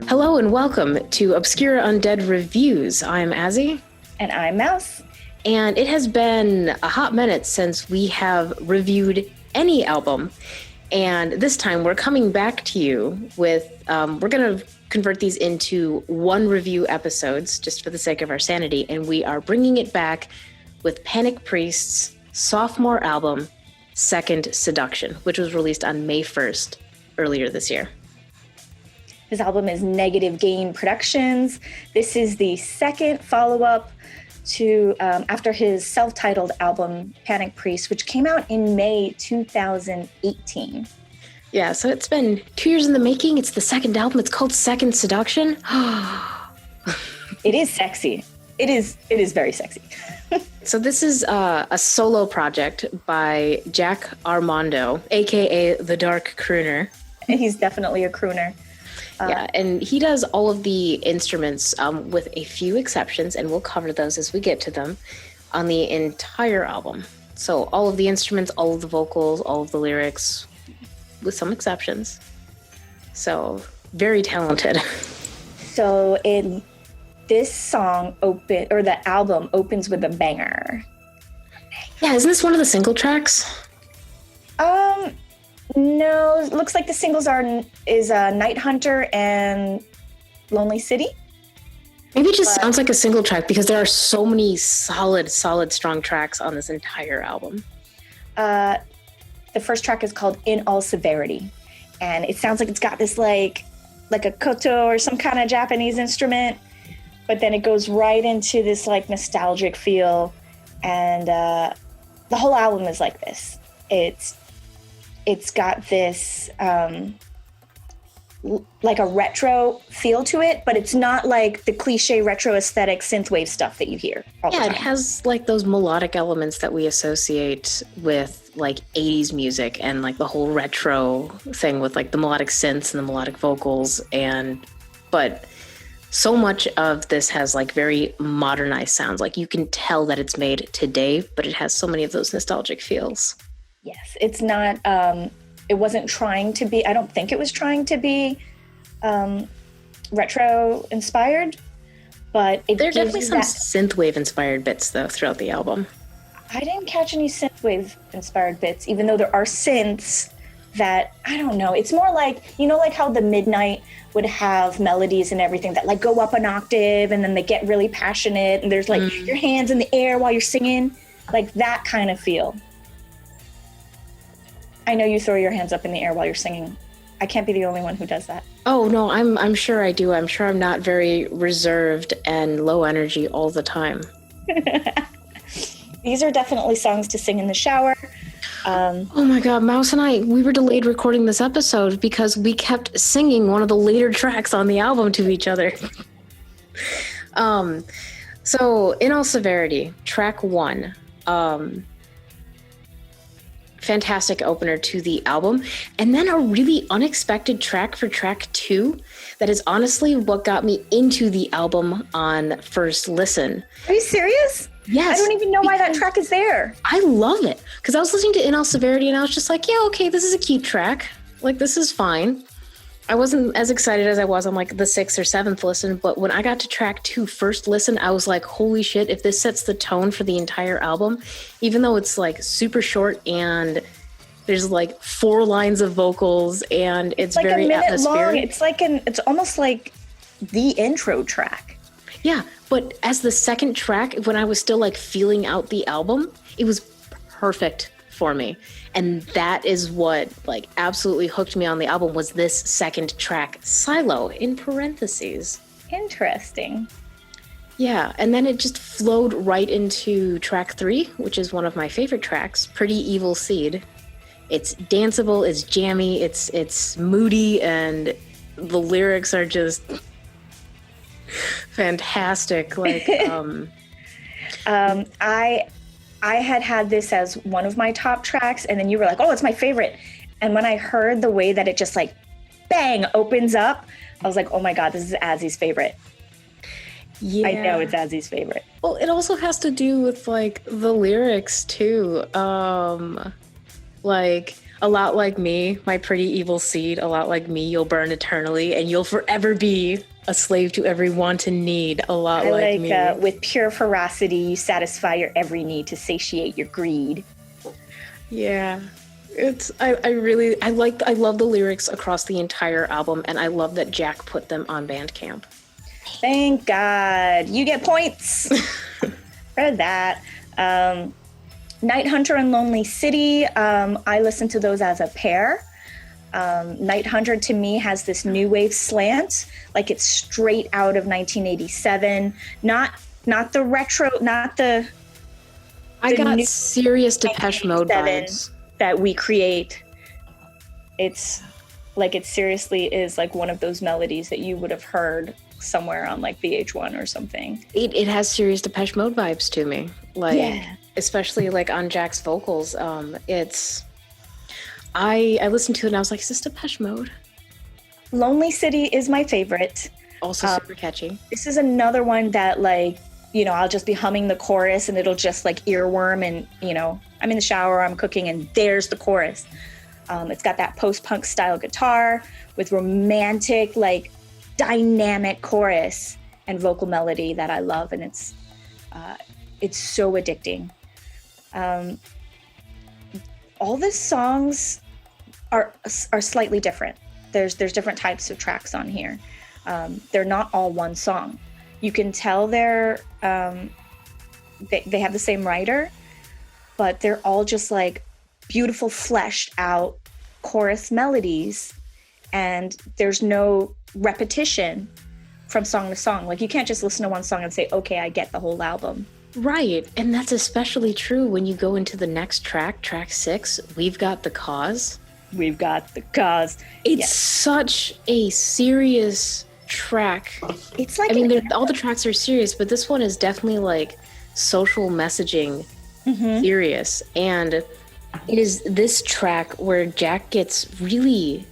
Hello and welcome to Obscure Undead Reviews. I'm Azy. And I'm Maus. And it has been a hot minute since we have reviewed any album. And this time we're coming back to you with, we're going to convert these into one review episodes just for the sake of our sanity. And we are bringing it back with Panic Priest's sophomore album, Second Seduction, which was released on May 1st earlier this year. His album is Negative Gain Productions. This is the second follow-up to after his self-titled album, Panic Priest, which came out in May 2018. Yeah, so it's been 2 years in the making. It's the second album. It's called Second Seduction. It is sexy. It is very sexy. So this is a solo project by Jack Armando, a.k.a. The Dark Crooner. He's definitely a crooner. Yeah, and he does all of the instruments with a few exceptions, and we'll cover those as we get to them on the entire album. So all of the instruments, all of the vocals, all of the lyrics, with some exceptions. So very talented. So this song the album opens with a banger. Yeah, isn't this one of the single tracks? No, it looks like the singles is Night Hunter and Lonely City. Maybe it just sounds like a single track because there are so many solid, strong tracks on this entire album. The first track is called In All Severity, and it sounds like it's got this like a koto or some kind of Japanese instrument, but then it goes right into this like nostalgic feel, and the whole album is like this. It's got this like a retro feel to it, but it's not like the cliche retro aesthetic synthwave stuff that you hear all the time. It has like those melodic elements that we associate with like 80s music and like the whole retro thing with like the melodic synths and the melodic vocals, but so much of this has like very modernized sounds. Like you can tell that it's made today, but it has so many of those nostalgic feels. Yes, it's not, it wasn't trying to be, I don't think it was trying to be retro inspired, but there are definitely some synthwave inspired bits though throughout the album. I didn't catch any synthwave inspired bits, even though there are synths that, I don't know, it's more like, like how the Midnight would have melodies and everything that like go up an octave and then they get really passionate and there's like your hands in the air while you're singing, like that kind of feel. I know you throw your hands up in the air while you're singing. I can't be the only one who does that. Oh, no, I'm sure I do. I'm sure I'm not very reserved and low energy all the time. These are definitely songs to sing in the shower. Oh my God, Maus and I, we were delayed recording this episode because we kept singing one of the later tracks on the album to each other. So, In All Severity, track 1. Fantastic opener to the album, and then a really unexpected track for track 2 that is honestly what got me into the album on first listen. Are you serious? Yes. I don't even know why that track is there. I love it because I was listening to In All Severity and I was just like, yeah, okay, this is a cute track. Like, this is fine. I wasn't as excited as I was on like the 6th or 7th listen, but when I got to track 2 first listen, I was like, holy shit, if this sets the tone for the entire album, even though it's like super short and there's like 4 lines of vocals and it's like very atmospheric. Long. It's almost like the intro track. Yeah, but as the second track, when I was still like feeling out the album, it was perfect for me. And that is what like absolutely hooked me on the album was this second track, Silo, in parentheses. Interesting. Yeah, and then it just flowed right into track 3, which is one of my favorite tracks, Pretty Evil Seed. It's danceable, it's jammy, it's moody, and the lyrics are just fantastic. Like, I had this as one of my top tracks, and then you were like, oh, it's my favorite. And when I heard the way that it just like, bang, opens up, I was like, oh my God, this is Azy's favorite. Yeah. I know it's Azy's favorite. Well, it also has to do with like the lyrics too. Like, A lot like me, my pretty evil seed, a lot like me, you'll burn eternally and you'll forever be a slave to every want and need, a lot I like like me. with pure ferocity, you satisfy your every need to satiate your greed. Yeah. I love the lyrics across the entire album, and I love that Jack put them on Bandcamp. Thank God. You get points for that. Night Hunter and Lonely City, I listen to those as a pair. Night Hunter to me has this new wave slant, like it's straight out of 1987. Not the retro, not the I got new serious Depeche Mode 1987 vibes. that we create. It's like it seriously is like one of those melodies that you would have heard somewhere on like VH1 or something. It has serious Depeche Mode vibes to me. Like, Yeah. especially like on Jack's vocals. I listened to it and I was like, is this Depeche Mode? Lonely City is my favorite. Also super catchy. This is another one that like, you know, I'll just be humming the chorus and it'll just like earworm and, you know, I'm in the shower, I'm cooking, and there's the chorus. It's got that post-punk style guitar with romantic, like dynamic chorus and vocal melody that I love. And it's so addicting. All the songs are slightly different. There's different types of tracks on here. They're not all one song. You can tell they have the same writer, but they're all just like beautiful fleshed out chorus melodies, and there's no repetition from song to song. Like you can't just listen to one song and say, okay, I get the whole album. Right. And that's especially true when you go into the next track, track 6, We've Got the Cause. We've got the cause. It's such a serious track. It's like, I mean, all the tracks are serious, but this one is definitely like social messaging serious. And it is this track where Jack gets really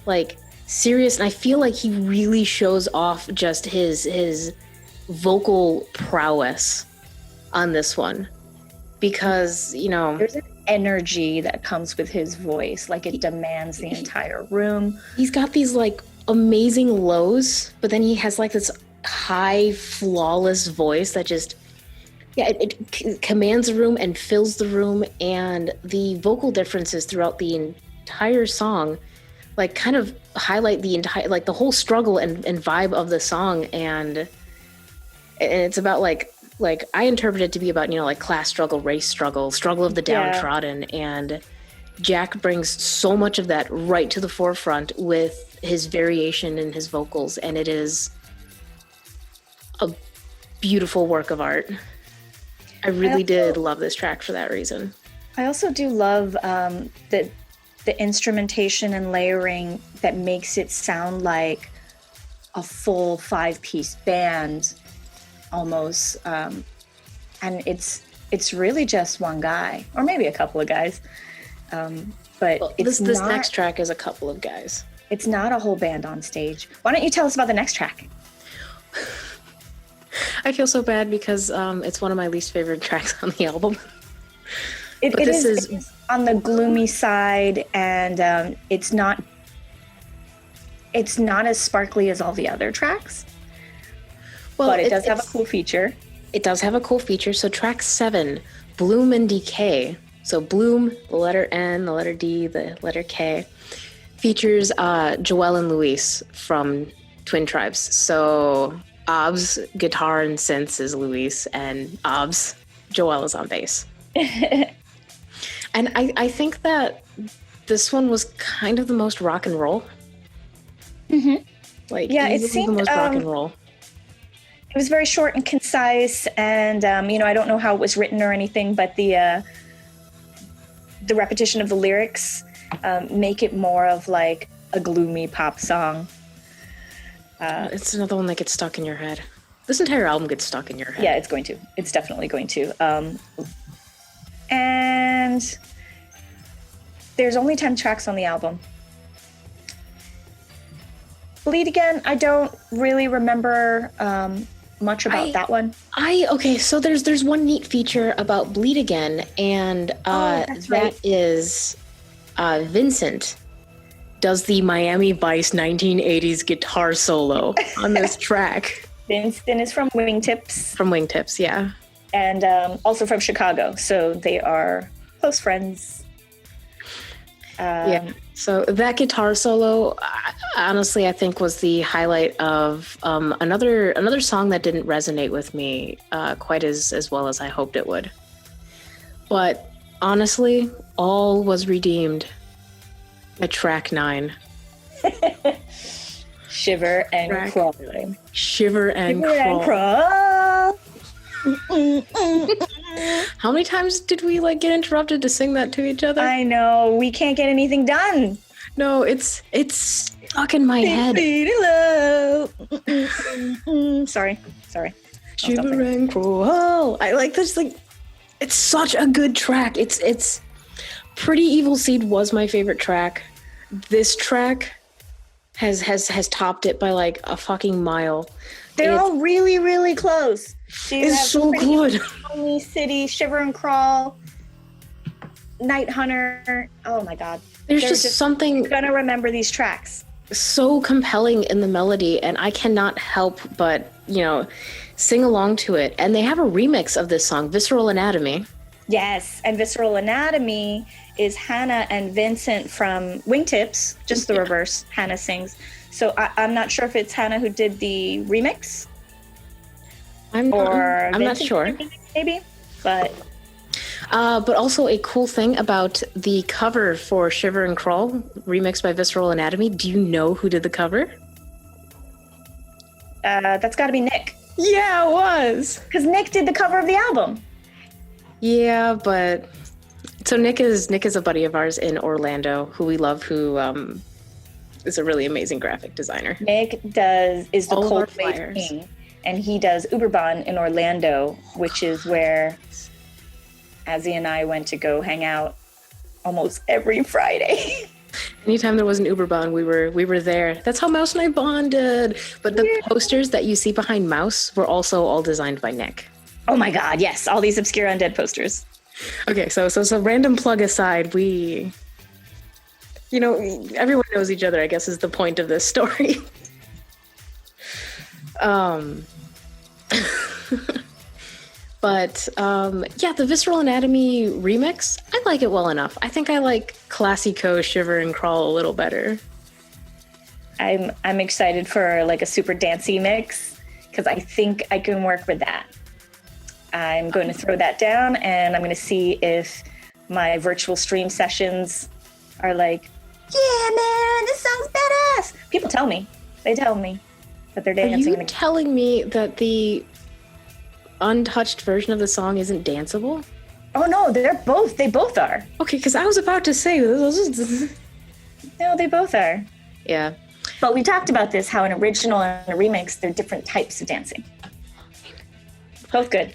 like serious, and I feel like he really shows off just his vocal prowess on this one, because, you know, there's an energy that comes with his voice, like it demands the entire room. He's got these like amazing lows, but then he has like this high flawless voice that just it commands the room and fills the room. And the vocal differences throughout the entire song like kind of highlight the entire, like the whole struggle and vibe of the song. And it's about like I interpret it to be about, you know, like class struggle, race struggle of the downtrodden. And Jack brings so much of that right to the forefront with his variation in his vocals, and it is a beautiful work of art. I really did love this track for that reason. I also do love the instrumentation and layering that makes it sound like a full 5-piece band almost. And it's really just one guy, or maybe a couple of guys. But well, it's this next track is a couple of guys. It's not a whole band on stage. Why don't you tell us about the next track? I feel so bad because it's one of my least favorite tracks on the album. It is on the gloomy side, and it's not as sparkly as all the other tracks. Well, but it does have a cool feature. It does have a cool feature. So track 7, Bloom and Decay. So Bloom, the letter N, the letter D, the letter K, features Joel and Luis from Twin Tribes. So Ob's guitar and synths is Luis, and Ob's Joel is on bass. And I think that this one was kind of the most rock and roll. Mm-hmm. Like, yeah, it seemed the most rock and roll. It was very short and concise, and you know, I don't know how it was written or anything, but the repetition of the lyrics make it more of like a gloomy pop song. It's another one that gets stuck in your head. This entire album gets stuck in your head. Yeah, it's going to. It's definitely going to. And there's only 10 tracks on the album. Bleed Again, I don't really remember much about that one. Okay, so there's one neat feature about Bleed Again, and that is Vincent does the Miami Vice 1980s guitar solo on this track. Vincent is from Wingtips. From Wingtips, yeah. And also from Chicago. So they are close friends. Yeah. So that guitar solo, honestly, I think was the highlight of another song that didn't resonate with me quite as well as I hoped it would. But honestly, all was redeemed at track 9. Shiver and crawl. Shiver and Shiver crawl. And crawl. How many times did we get interrupted to sing that to each other? I know, we can't get anything done. No, it's stuck in my head. Sorry. Shiver and crawl. I like this. It's such a good track. It's Pretty Evil Seed was my favorite track. This track has topped it by a fucking mile. They're all really, really close. It's so good. Lonely City, Shiver and Crawl, Night Hunter. Oh my God. There's just something. I'm gonna remember these tracks. So compelling in the melody, and I cannot help but, sing along to it. And they have a remix of this song, Visceral Anatomy. Yes, and Visceral Anatomy is Hannah and Vincent from Wingtips, just the reverse. Hannah sings. So I'm not sure if it's Hannah who did the remix. I'm not sure. Maybe, but also a cool thing about the cover for Shiver and Crawl, remixed by Visceral Anatomy. Do you know who did the cover? That's got to be Nick. Yeah, it was. Because Nick did the cover of the album. Yeah, but so Nick is a buddy of ours in Orlando who we love, who is a really amazing graphic designer. Nick is the All Coldplay king, and he does Uberbahn in Orlando, which is where Azy and I went to go hang out almost every Friday. Anytime there was an Uberbahn, we were there. That's how Maus and I bonded. But the posters that you see behind Maus were also all designed by Nick. Oh my God, yes. All these obscure undead posters. Okay, so random plug aside, everyone knows each other, I guess, is the point of this story. But the Visceral Anatomy remix, I like it well enough. I think I like Classico Shiver and Crawl a little better. I'm excited for a super dancey mix because I think I can work with that. I'm going to throw that down and I'm going to see if my virtual stream sessions are yeah, man, this song's badass. People tell me. They tell me that they're dancing. Are you telling me that the untouched version of the song isn't danceable? Oh no, they both are. Okay, because I was about to say No, they both are. Yeah. But we talked about this, how an original and a remix, they're different types of dancing. Both good.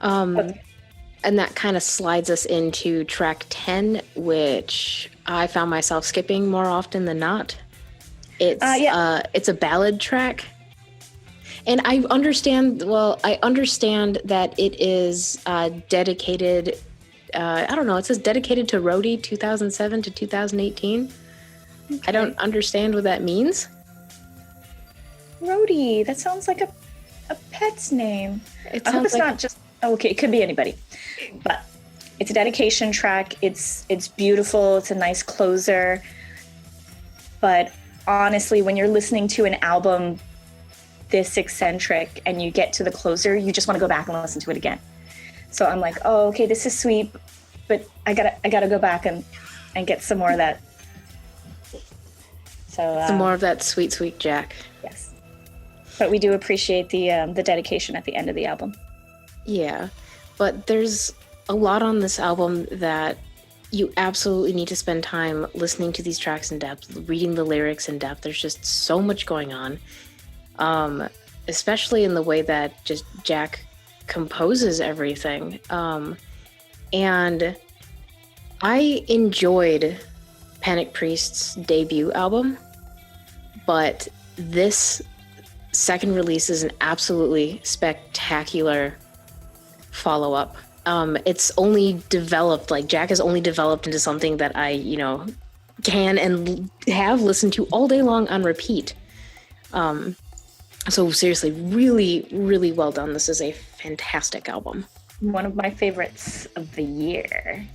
And that kind of slides us into track 10, which I found myself skipping more often than not. It's a ballad track. And I understand that it is dedicated, I don't know, it says dedicated to Rhodey 2007 to 2018. Okay. I don't understand what that means. Rhodey, that sounds like a pet's name. I hope it's not just, okay, it could be anybody. But it's a dedication track. It's beautiful. It's a nice closer. But honestly, when you're listening to an album this eccentric and you get to the closer, you just want to go back and listen to it again. So I'm like, oh, okay, this is sweet, but I gotta go back and get some more of that. So some more of that sweet, sweet Jack. Yes, but we do appreciate the dedication at the end of the album. Yeah, but there's a lot on this album that you absolutely need to spend time listening to these tracks in depth, reading the lyrics in depth. There's just so much going on. Especially in the way that just Jack composes everything. And I enjoyed Panic Priest's debut album, but this second release is an absolutely spectacular follow-up. It's only developed, like Jack has only developed into something that I, can and have listened to all day long on repeat. So seriously, really, really well done. This is a fantastic album. One of my favorites of the year.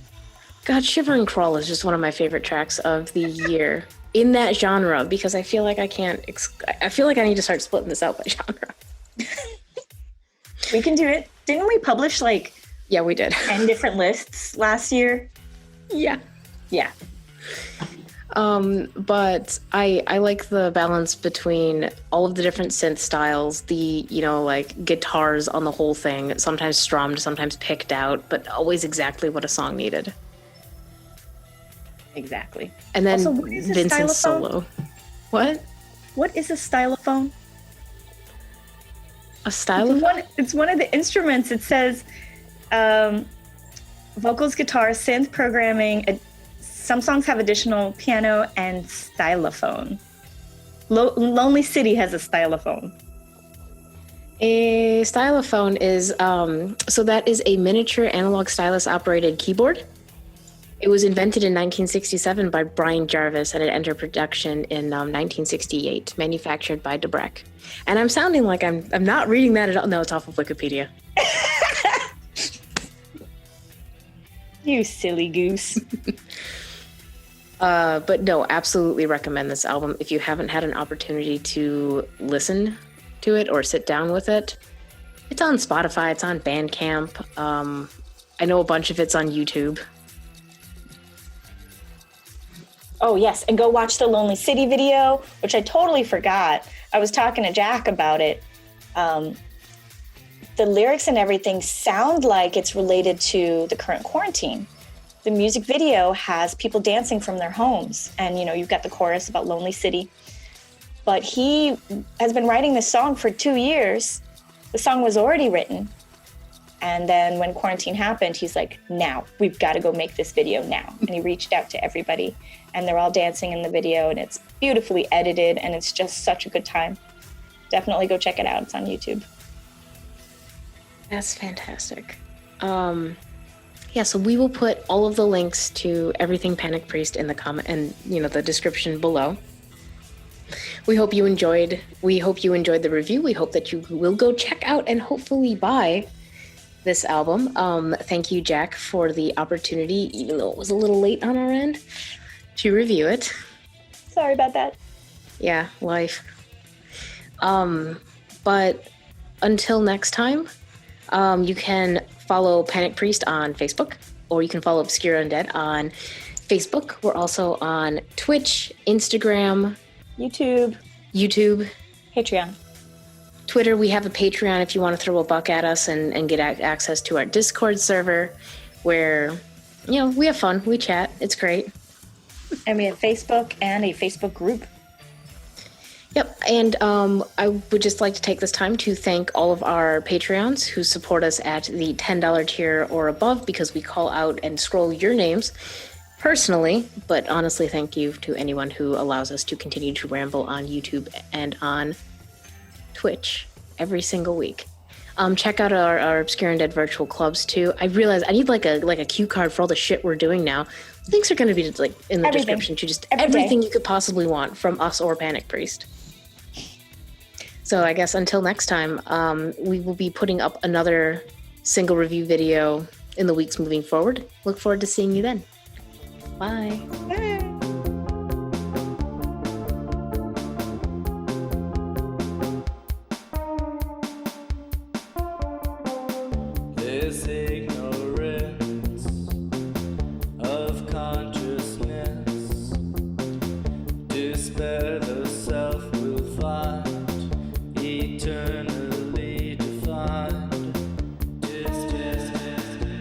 God, Shiver and Crawl is just one of my favorite tracks of the year in that genre, because I feel like I can't, I feel like I need to start splitting this out by genre. We can do it. Didn't we publish Yeah, we did. 10 different lists last year? Yeah. Yeah. But I like the balance between all of the different synth styles, the, guitars on the whole thing, sometimes strummed, sometimes picked out, but always exactly what a song needed. Exactly. And then Also, what is a Vincent's stylophone? solo. What? What is a stylophone? A stylophone? It's one of the instruments. It says vocals, guitar, synth, programming. Some songs have additional piano and stylophone. Lonely City has a stylophone. A stylophone is, so that is a miniature analog stylus operated keyboard. It was invented in 1967 by Brian Jarvis, and it entered production in 1968, manufactured by Debrec. And I'm sounding like I'm not reading that at all. No, it's off of Wikipedia. You silly goose. But no, absolutely recommend this album if you haven't had an opportunity to listen to it or sit down with it. It's on Spotify, it's on Bandcamp. I know a bunch of it's on YouTube. Oh, yes. And go watch the Lonely City video, which I totally forgot. I was talking to Jack about it. The lyrics and everything sound like it's related to the current quarantine. The music video has people dancing from their homes. And, you've got the chorus about Lonely City. But he has been writing this song for 2 years. The song was already written. And then when quarantine happened, he's like, now, we've got to go make this video now. And he reached out to everybody. And they're all dancing in the video. And it's beautifully edited. And it's just such a good time. Definitely go check it out. It's on YouTube. That's fantastic. So we will put all of the links to everything Panic Priest in the comment and the description below. We hope you enjoyed the review. We hope that you will go check out and hopefully buy this album. Thank you, Jack, for the opportunity, even though it was a little late on our end, to review it. Sorry about that. Yeah, life. But until next time, you can follow Panic Priest on Facebook, or you can follow Obscure Undead on Facebook. We're also on Twitch, Instagram, YouTube, Patreon, Twitter. We have a Patreon if you want to throw a buck at us and get access to our Discord server, where we have fun, we chat, it's great. And we have Facebook and a Facebook group. Yep, and I would just like to take this time to thank all of our Patreons who support us at the $10 tier or above, because we call out and scroll your names personally, but honestly, thank you to anyone who allows us to continue to ramble on YouTube and on Twitch every single week. Check out our Obscure Undead virtual clubs too. I realize I need like a cue card for all the shit we're doing now. Links are going to be in the description to just everything you could possibly want from us or Panic Priest. So I guess until next time, we will be putting up another single review video in the weeks moving forward. Look forward to seeing you then. Bye. Bye.